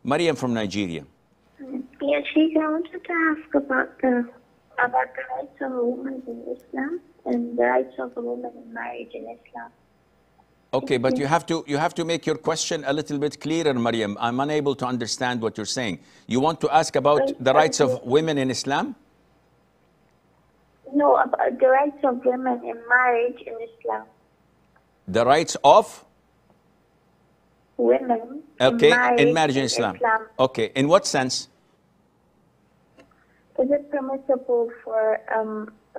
Mariam from Nigeria. Yeah, Sheikh, I wanted to ask about the rights of a woman in Islam and the rights of a woman in marriage in Islam. Okay, but you have to make your question a little bit clearer, Mariam. I'm unable to understand what you're saying. You want to ask about the rights of women in Islam? No, about the rights of women in marriage in Islam. The rights of women in marriage in Islam. Okay, in what sense? Is it permissible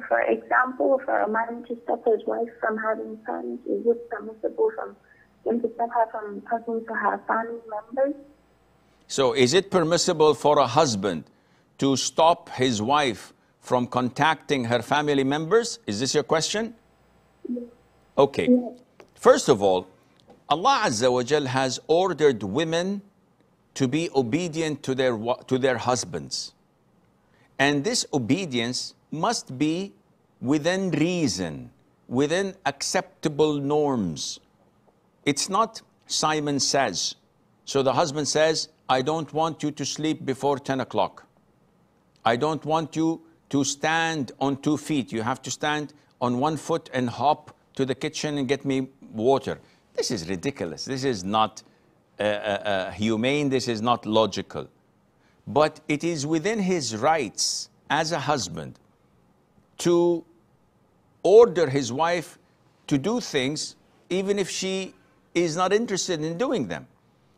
for example, for a man to stop his wife from having sons? Is it permissible for him to stop her from talking to her family members? So is it permissible for a husband to stop his wife from contacting her family members? Is this your question? Yes. Okay. Yes. First of all, Allah Azza wa Jal has ordered women to be obedient to their husbands. And this obedience must be within reason, within acceptable norms. It's not Simon says. So the husband says, I don't want you to sleep before 10 o'clock. I don't want you to stand on 2 feet. You have to stand on 1 foot and hop to the kitchen and get me water. This is ridiculous. This is not humane. This is not logical. But it is within his rights as a husband to order his wife to do things even if she is not interested in doing them.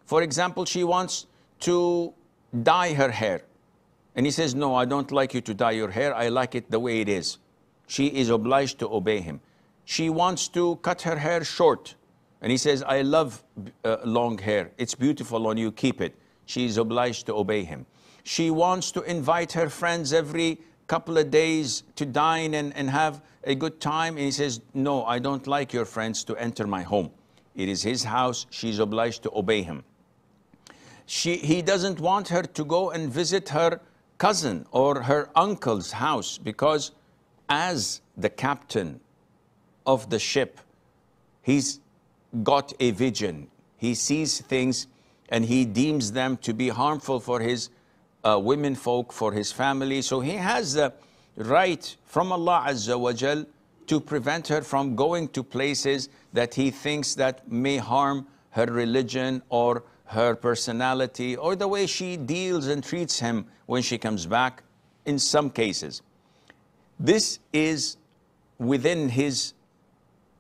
For example, she wants to dye her hair. And he says, no, I don't like you to dye your hair. I like it the way it is. She is obliged to obey him. She wants to cut her hair short. And he says, I love long hair. It's beautiful on you, keep it. She is obliged to obey him. She wants to invite her friends every couple of days to dine and have a good time. And he says, no, I don't like your friends to enter my home. It is his house. She's obliged to obey him. He doesn't want her to go and visit her cousin or her uncle's house because as the captain of the ship, he's got a vision. He sees things and he deems them to be harmful for his women folk, for his family. So he has the right from Allah Azza wa Jal to prevent her from going to places that he thinks that may harm her religion or her personality or the way she deals and treats him when she comes back in some cases. This is within his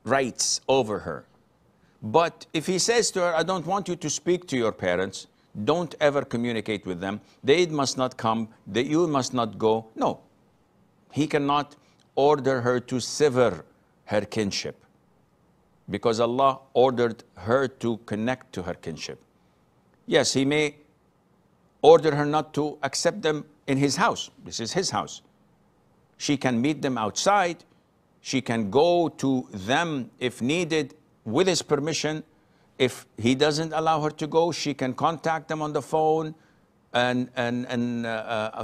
rights over her. But if he says to her, I don't want you to speak to your parents, don't ever communicate with them, they must not come, you must not go. No, he cannot order her to sever her kinship because Allah ordered her to connect to her kinship. Yes, he may order her not to accept them in his house. This is his house. She can meet them outside. She can go to them if needed with his permission. If he doesn't allow her to go, she can contact them on the phone and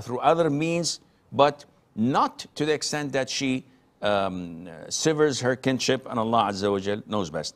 through other means, but not to the extent that she severs her kinship, and Allah Azza wa Jal knows best.